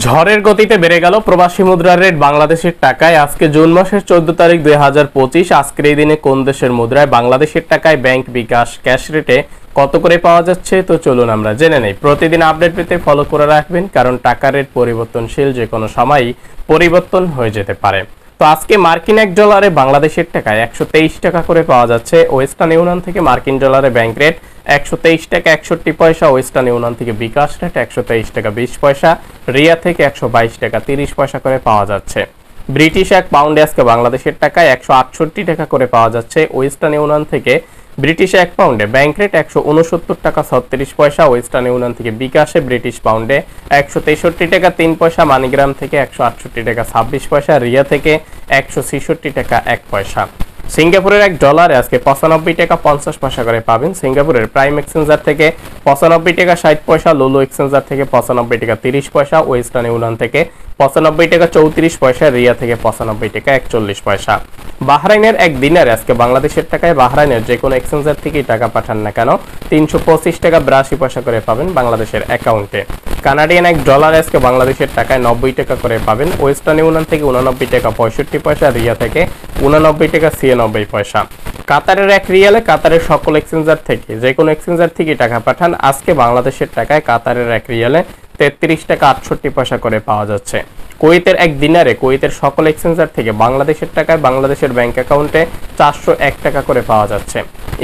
ঝড়ের গতিতে বেড়ে গেল প্রবাসী মুদ্রার রেট বাংলাদেশের টাকায়। আজকে জুন মাসের 14 তারিখ 2025। আজকের এই দিনে কোন দেশের মুদ্রায় বাংলাদেশের টাকায় ব্যাংক বিকাশ ক্যাশ রেটে কত করে পাওয়া যাচ্ছে, তো চলুন আমরা জেনে নেই। প্রতিদিন আপডেট পেতে ফলো করে রাখবেন, কারণ টাকার রেট পরিবর্তনশীল, যে কোনো সময়ই পরিবর্তন হয়ে যেতে পারে। তো আজকে মার্কিন এক ডলারে বাংলাদেশের টাকায় 123 টাকা করে পাওয়া যাচ্ছে। ওয়েস্টার্ন ইউনিয়ন থেকে মার্কিন ডলারে ব্যাংক রেট 123 টাকা 61 পয়সা। ওয়েস্টার্ন ইউনিয়ন থেকে বিকাশ রেট 123 টাকা 20 পয়সা। রিয়া থেকে 122 টাকা 30 পয়সা করে পাওয়া যাচ্ছে। ব্রিটিশ এক পাউন্ডে আজকে বাংলাদেশের টাকায় 168 টাকা করে পাওয়া যাচ্ছে। ওয়েস্টার্ন ইউনিয়ন থেকে ব্রিটিশ এক পাউন্ডে ব্যাংক রেট 169 টাকা 36 পয়সা। ওয়েস্টার্ন ইউনিয়ন থেকে বিকাশে ব্রিটিশ পাউন্ডে 163 টাকা 3 পয়সা। মানিগ্রাম থেকে 168 টাকা 26 পয়সা। রিয়া থেকে 166 টাকা 1 পয়সা। সিঙ্গাপুরের এক ডলারে আজকে 95 টাকা 50 পয়সা করে পাবেন। সিঙ্গাপুরের প্রাইম এক্সচেঞ্জার থেকে 95 টাকা 60 পয়সা। লুলু এক্সচেঞ্জার থেকে 95 টাকা 30 পয়সা। ওয়েস্টার্ন ইউনিয়ন থেকে 95 টাকা 34 পয়সা। রিয়া থেকে 95 টাকা 41 পয়সা। বাহরাইনের এক দিনারে আজকে বাংলাদেশের টাকায় বাহরাইনের যে কোনো এক্সচেঞ্জার থেকে টাকা পাঠান না কেন 325 টাকা 82 পয়সা করে পাবেন বাংলাদেশের অ্যাকাউন্টে। কানাডিয়ান এক ডলার আজকে বাংলাদেশের টাকায় 90 টাকা করে পাবেন। ওয়েস্টার্ন ইউনিয়ন থেকে 89 টাকা 65 পয়সা। রিয়া থেকে 89 টাকা 96 পয়সা। কাতারের এক রিয়ালে কাতারের সকল এক্সচেঞ্জার থেকে যে কোনো এক্সচেঞ্জার থেকে টাকা পাঠান। আজকে বাংলাদেশের টাকায় কাতারের এক রিয়ালে 33 টাকা 68 পয়সা করে পাওয়া যাচ্ছে। কুয়েতের এক দিনারে কুয়েতের সকল এক্সচেঞ্জার থেকে বাংলাদেশের টাকায় বাংলাদেশের ব্যাংক অ্যাকাউন্টে 401 টাকা করে পাওয়া যাচ্ছে।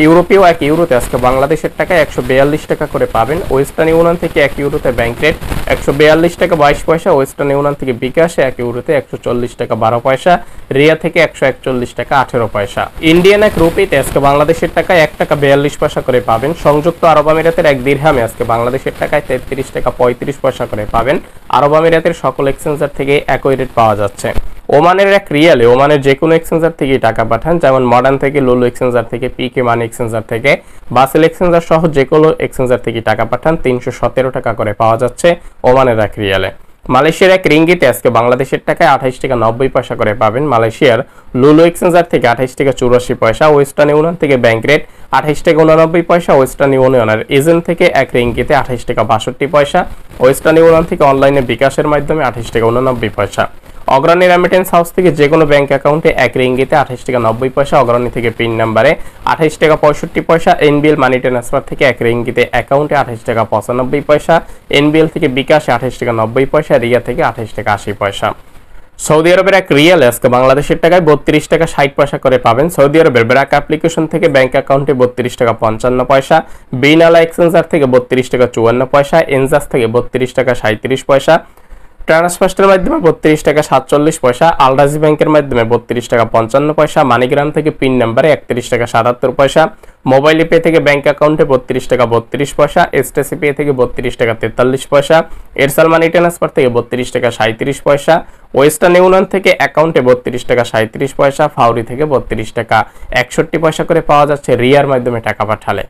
ইউরোপীয় এক ইউরোতে আজকে বাংলাদেশের টাকায় 142 টাকা করে পাবেন। ওয়েস্টার্ন ইউনিয়ন থেকে এক ইউরোতে ব্যাংক রেট 142 টাকা 22 পয়সা। ওয়েস্টার্ন ইউনিয়ন থেকে বিকাশে এক ইউরোতে 140 টাকা 12 পয়সা। রিয়া থেকে 141 টাকা 18 পয়সা। ইন্ডিয়ান এক রুপিতে আজকে বাংলাদেশের টাকায় 1 টাকা 42 পয়সা করে পাবেন। সংযুক্ত আরব আমিরাতের এক দিরহামে আজকে বাংলাদেশের টাকায় 33 টাকা 35 পয়সা করে পাবেন। আরব আমিরাতের সকল এক্সচেঞ্জার থেকে একই রেট পাওয়া যাচ্ছে। ওমানের এক রিয়ালে ওমানের যে কোনো এক্সচেঞ্জার থেকে টাকা পাঠান, যেমন মডার্ন থেকে, লুলু এক্সচেঞ্জার থেকে, পিকে মানি এক্সচেঞ্জার থেকে, বাসেল এক্সচেঞ্জার সহ যে কোনো এক্সচেঞ্জার থেকে টাকা পাঠান 317 টাকা করে পাওয়া যাচ্ছে ওমানের এক রিয়ালে। মালয়েশিয়ার এক রিঙ্গিতে আজকে বাংলাদেশের টাকায় 28 টাকা 90 পয়সা করে পাবেন। মালয়েশিয়ার লুলু এক্সচেঞ্জার থেকে 28 টাকা 84 পয়সা। ওয়েস্টার্ন ইউনিয়ন থেকে ব্যাংক রেট 28 টাকা 89 পয়সা। ওয়েস্টার্ন ইউনিয়নের এজেন্ট থেকে এক রিঙ্গিতে 28 টাকা 62 পয়সা। ওয়েস্টার্ন ইউনিয়ন থেকে অনলাইনে বিকাশের মাধ্যমে 28 টাকা 89 পয়সা। অগ্রণী রেমিটেন্স হাউস থেকে যে কোনো ব্যাংক অ্যাকাউন্টে এক রিঙ্গিতে 28 টাকা 90 পয়সা। অগ্রণী থেকে পিন নাম্বারে 28 টাকা 65 পয়সা। এনবিএল মানি ট্রান্সফার থেকে এক রিঙ্গিতে অ্যাকাউন্টে 28 টাকা 95 পয়সা। এনবিএল থেকে বিকাশে 28 টাকা 90 পয়সা। রিয়া থেকে 28 টাকা 80 পয়সা। সৌদি আরবের এক রিয়াল আজকে বাংলাদেশের টাকায় 32 টাকা 60 পয়সা করে পাবেন। সৌদি আরবের ব্র্যাক অ্যাপ্লিকেশন থেকে ব্যাংক অ্যাকাউন্টে 32 টাকা 55 পয়সা। বিনালা এক্সচেঞ্জার থেকে 32 টাকা 54 পয়সা। এনজাস থেকে 32 টাকা 37 পয়সা। ট্রান্সফার্স্টের মাধ্যমে 32 টাকা 47 পয়সা। আলরাজি ব্যাংকের মাধ্যমে 32 টাকা 55 পয়সা। মানিগ্রাম থেকে পিন নাম্বারে 31 টাকা 77 পয়সা। মোবাইল পে থেকে ব্যাংক অ্যাকাউন্টে 32 টাকা 32 পয়সা। এসটিসি পে থেকে 32 টাকা 43 পয়সা। এয়ারসেল মানি ট্রান্সফার থেকে 32 টাকা 37 পয়সা। ওয়েস্টার্ন ইউনিয়ন থেকে অ্যাকাউন্টে 32 টাকা 37 পয়সা। ফাউরি থেকে 32 টাকা 61 পয়সা করে পাওয়া যাচ্ছে রিয়ার মাধ্যমে টাকা পাঠালে।